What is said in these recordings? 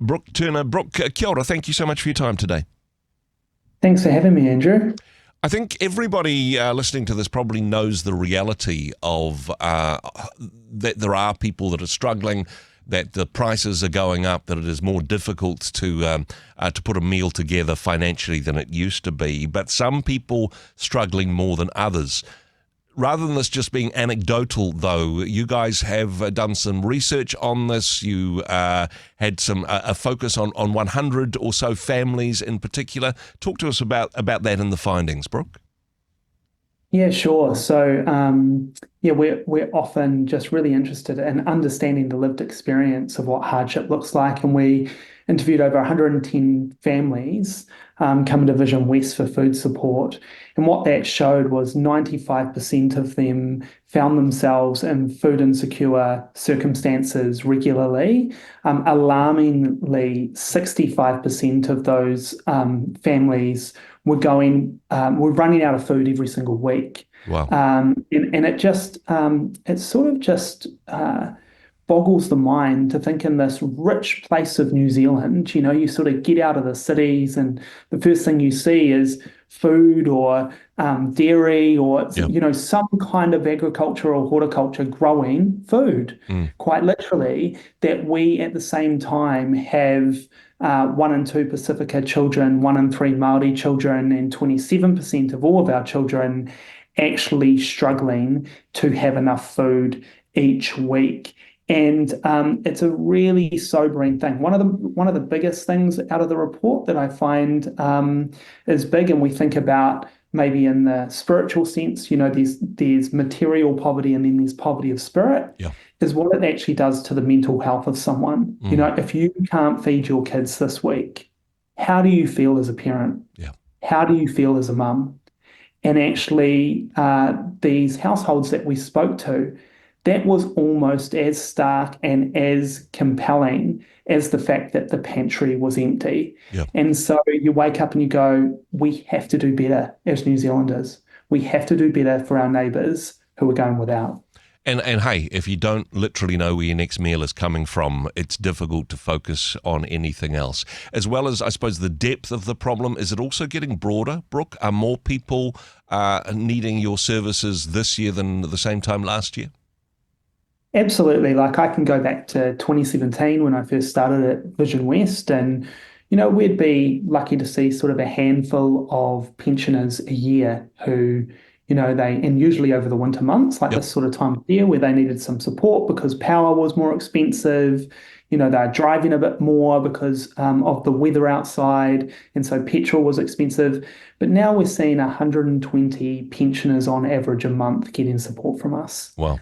Brook Turner. Brook, kia ora, thank you so much for your time today. Thanks for having me, Andrew. I think everybody listening to this probably knows the reality of that there are people that are struggling, that the prices are going up, that it is more difficult to put a meal together financially than it used to be, but some people struggling more than others. Rather than this just being anecdotal, though, you guys have done some research on this. You had some a focus on 100 or so families in particular. Talk to us about that and the findings, Brooke. Yeah, sure. So, we're often just really interested in understanding the lived experience of what hardship looks like, and we interviewed over 110 families coming to VisionWest for food support. And what that showed was 95% of them found themselves in food insecure circumstances regularly. Alarmingly, 65% of those families were running out of food every single week. Wow. And it sort of just boggles the mind to think in this rich place of New Zealand, you sort of get out of the cities and the first thing you see is food or dairy or, Yep. some kind of agriculture or horticulture growing food, quite literally, that we at the same time have 1 in 2 Pacifica children, 1 in 3 Māori children, and 27% of all of our children actually struggling to have enough food each week. And it's a really sobering thing. One of the biggest things out of the report that I find is big, and we think about maybe in the spiritual sense, there's material poverty and then there's poverty of spirit, Yeah. is what it actually does to the mental health of someone. If you can't feed your kids this week, how do you feel as a parent? Yeah. How do you feel as a mum? And actually, these households that we spoke to, that was almost as stark and as compelling as the fact that the pantry was empty. Yep. And so you wake up and you go, we have to do better as New Zealanders. We have to do better for our neighbours who are going without. And hey, if you don't literally know where your next meal is coming from, it's difficult to focus on anything else. As well as, I suppose, the depth of the problem, is it also getting broader, Brooke? Are more people needing your services this year than the same time last year? Absolutely. Like I can go back to 2017 when I first started at VisionWest, and we'd be lucky to see sort of a handful of pensioners a year who, and usually over the winter months, like Yep. this sort of time of year where they needed some support because power was more expensive. They're driving a bit more because of the weather outside, and so petrol was expensive. But now we're seeing 120 pensioners on average a month getting support from us. Wow.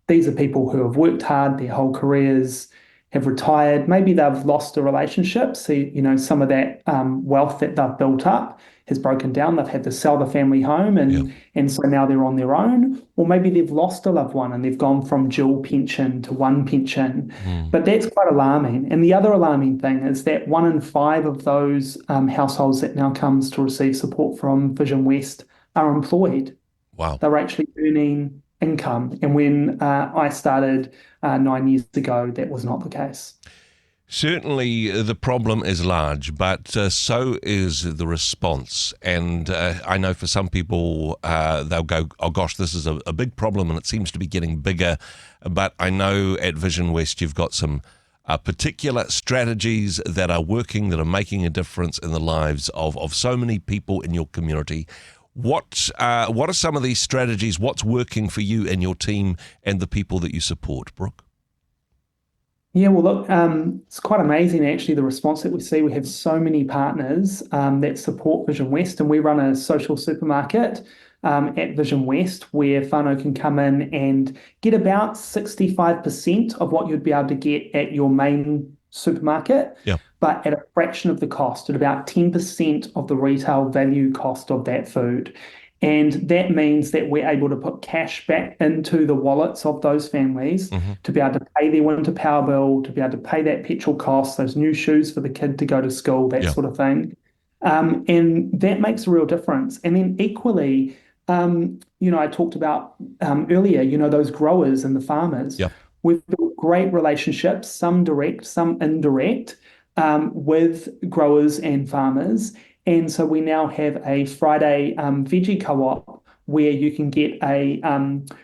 These are people who have worked hard their whole careers, have retired. Maybe they've lost a relationship. So, some of that wealth that they've built up has broken down. They've had to sell the family home, Yep. and so now they're on their own. Or maybe they've lost a loved one and they've gone from dual pension to one pension. But that's quite alarming. And the other alarming thing is that 1 in 5 of those households that now comes to receive support from VisionWest are employed. Wow. They're actually earning income. And when I started 9 years ago, that was not the case. Certainly the problem is large, but so is the response. And I know for some people, they'll go, oh gosh, this is a big problem and it seems to be getting bigger. But I know at VisionWest, you've got some particular strategies that are working, that are making a difference in the lives of so many people in your community. What are some of these strategies? What's working for you and your team and the people that you support, Brooke? Yeah, well, look, it's quite amazing, actually, the response that we see. We have so many partners that support VisionWest, and we run a social supermarket at VisionWest where whānau can come in and get about 65% of what you'd be able to get at your main supermarket, Yeah. but at a fraction of the cost, at about 10% of the retail value cost of that food. And that means that we're able to put cash back into the wallets of those families to be able to pay their winter power bill, to be able to pay that petrol cost, those new shoes for the kid to go to school, that Yeah. sort of thing. And that makes a real difference. And then equally, I talked about earlier, those growers and the farmers. Yeah. We've built great relationships, some direct, some indirect, with growers and farmers. And so we now have a Friday veggie co-op where you can get a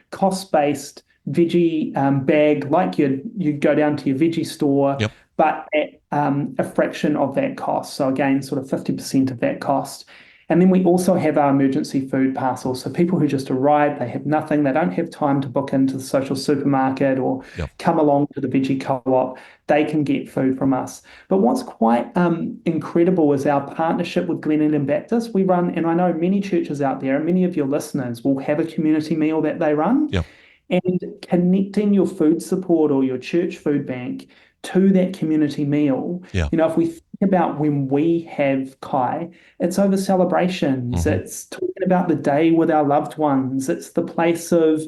cost-based veggie bag, like you'd go down to your veggie store, Yep. but at a fraction of that cost. So again, sort of 50% of that cost. And then we also have our emergency food parcel. So people who just arrive, they have nothing, they don't have time to book into the social supermarket or Yep. come along to the veggie co-op, they can get food from us. But what's quite incredible is our partnership with Glen Ellen Baptist. We run, and I know many churches out there, and many of your listeners will have a community meal that they run. Yep. And connecting your food support or your church food bank to that community meal. Yeah. If we think about when we have Kai, it's over celebrations. Mm-hmm. It's talking about the day with our loved ones. It's the place of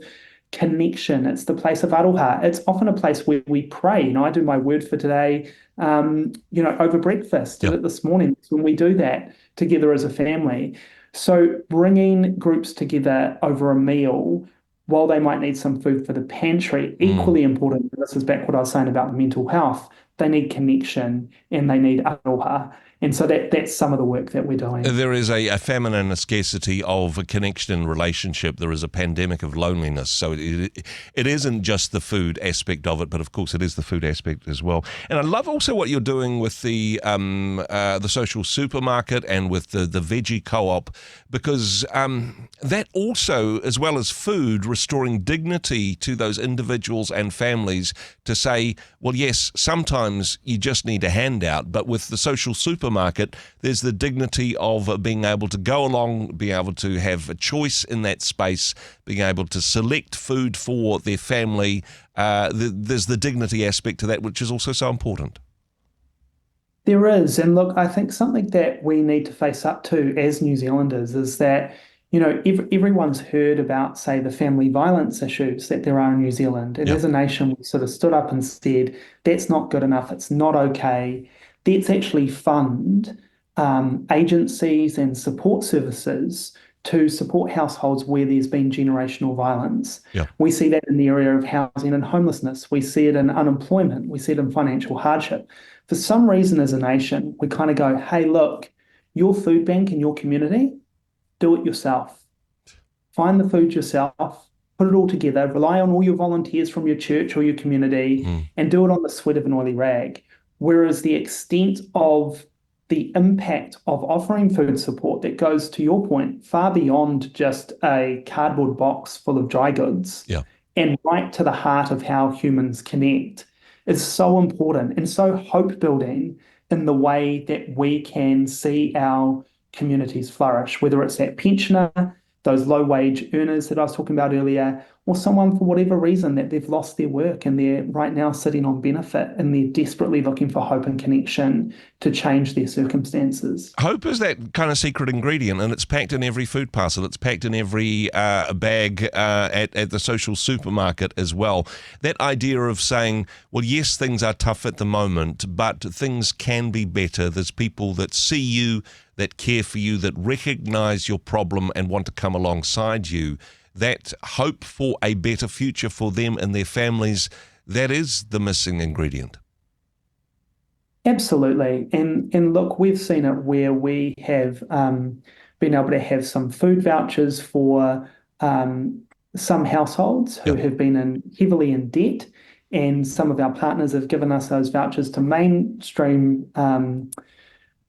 connection. It's the place of aroha. It's often a place where we pray. I do my word for today, over breakfast. Did it this morning. It's when we do that together as a family. So bringing groups together over a meal, while they might need some food for the pantry, equally important, this is back what I was saying about the mental health, they need connection and they need aroha. And so that's some of the work that we're doing. There is a famine and a scarcity of a connection and relationship. There is a pandemic of loneliness. So it isn't just the food aspect of it, but of course it is the food aspect as well. And I love also what you're doing with the social supermarket and with the veggie co-op, because that also, as well as food, restoring dignity to those individuals and families to say, well, yes, sometimes you just need a handout, but with the social supermarket, there's the dignity of being able to go along, being able to have a choice in that space, being able to select food for their family. There's the dignity aspect to that, which is also so important. There is. And look, I think something that we need to face up to as New Zealanders is that, everyone's heard about, say, the family violence issues that there are in New Zealand. And as a nation, we sort of stood up and said, that's not good enough. It's not okay. Let's actually fund agencies and support services to support households where there's been generational violence. Yeah. We see that in the area of housing and homelessness. We see it in unemployment. We see it in financial hardship. For some reason, as a nation, we kind of go, hey, look, your food bank in your community, do it yourself. Find the food yourself, put it all together, rely on all your volunteers from your church or your community, and do it on the sweat of an oily rag. Whereas the extent of the impact of offering food support that goes, to your point, far beyond just a cardboard box full of dry goods and right to the heart of how humans connect is so important and so hope building in the way that we can see our communities flourish, whether it's that pensioner, those low wage earners that I was talking about earlier, or someone for whatever reason that they've lost their work and they're right now sitting on benefit and they're desperately looking for hope and connection to change their circumstances. Hope is that kind of secret ingredient, and it's packed in every food parcel. It's packed in every bag at the social supermarket as well. That idea of saying, well, yes, things are tough at the moment, but things can be better. There's people that see you, that care for you, that recognize your problem and want to come alongside you. That hope for a better future for them and their families, that is the missing ingredient. Absolutely. And look, we've seen it where we have been able to have some food vouchers for some households who have been heavily in debt, and some of our partners have given us those vouchers to mainstream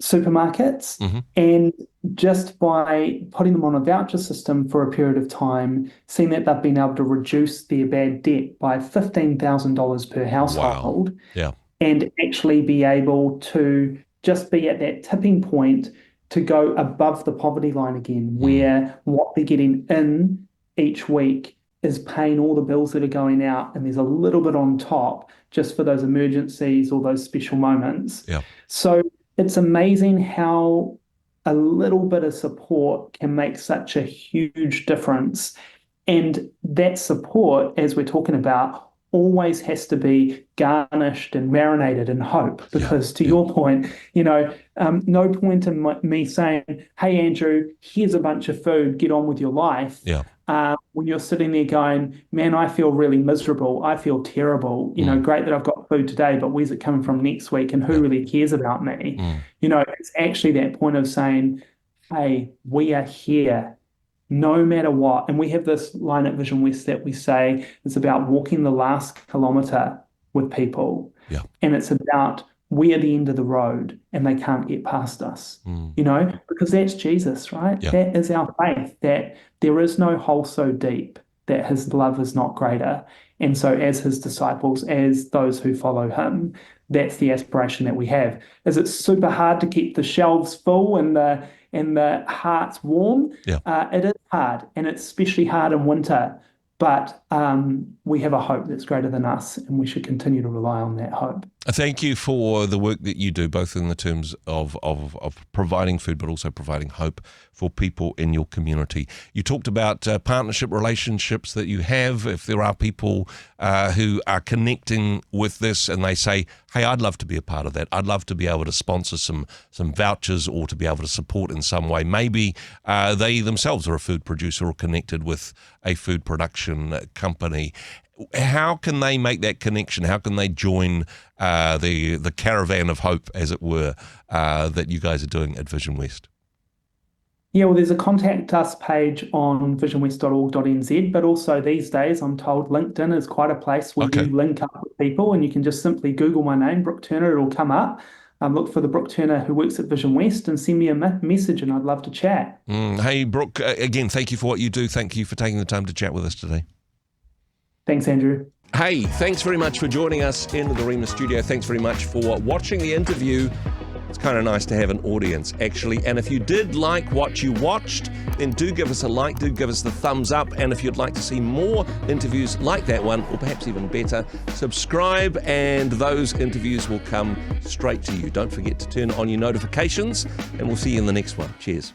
supermarkets, and just by putting them on a voucher system for a period of time, seeing that they've been able to reduce their bad debt by $15,000 per household, and actually be able to just be at that tipping point to go above the poverty line again, where what they're getting in each week is paying all the bills that are going out, and there's a little bit on top just for those emergencies or those special moments. So it's amazing how a little bit of support can make such a huge difference. And that support, as we're talking about, always has to be garnished and marinated in hope. Because to your point, no point in me saying, hey, Andrew, here's a bunch of food, get on with your life. when you're sitting there going, man, I feel really miserable. I feel terrible. Great that I've got food today, but where's it coming from next week? And who really cares about me? It's actually that point of saying, hey, we are here no matter what. And we have this line at VisionWest that we say it's about walking the last kilometer with people. Yeah. And it's about we're the end of the road and they can't get past us, because that's Jesus, right? Yeah. That is our faith, that there is no hole so deep that his love is not greater. And so as his disciples, as those who follow him, that's the aspiration that we have. Is it super hard to keep the shelves full and the hearts warm? Yeah. It is hard, and it's especially hard in winter. But we have a hope that's greater than us, and we should continue to rely on that hope. Thank you for the work that you do, both in the terms of providing food, but also providing hope for people in your community. You talked about partnership relationships that you have. If there are people who are connecting with this and they say, hey, I'd love to be a part of that. I'd love to be able to sponsor some vouchers or to be able to support in some way. Maybe they themselves are a food producer or connected with a food production company. How can they make that connection? How can they join the caravan of hope, as it were, that you guys are doing at VisionWest? Yeah, well, there's a contact us page on visionwest.org.nz, but also these days I'm told LinkedIn is quite a place where you link up with people, and you can just simply Google my name, Brook Turner, it'll come up. Look for the Brook Turner who works at VisionWest and send me a message, and I'd love to chat. Hey, Brook, again, thank you for what you do. Thank you for taking the time to chat with us today. Thanks, Andrew. Hey, thanks very much for joining us in the Rhema studio. Thanks very much for watching the interview. It's kind of nice to have an audience, actually. And if you did like what you watched, then do give us a like, do give us the thumbs up. And if you'd like to see more interviews like that one, or perhaps even better, subscribe and those interviews will come straight to you. Don't forget to turn on your notifications, and we'll see you in the next one. Cheers.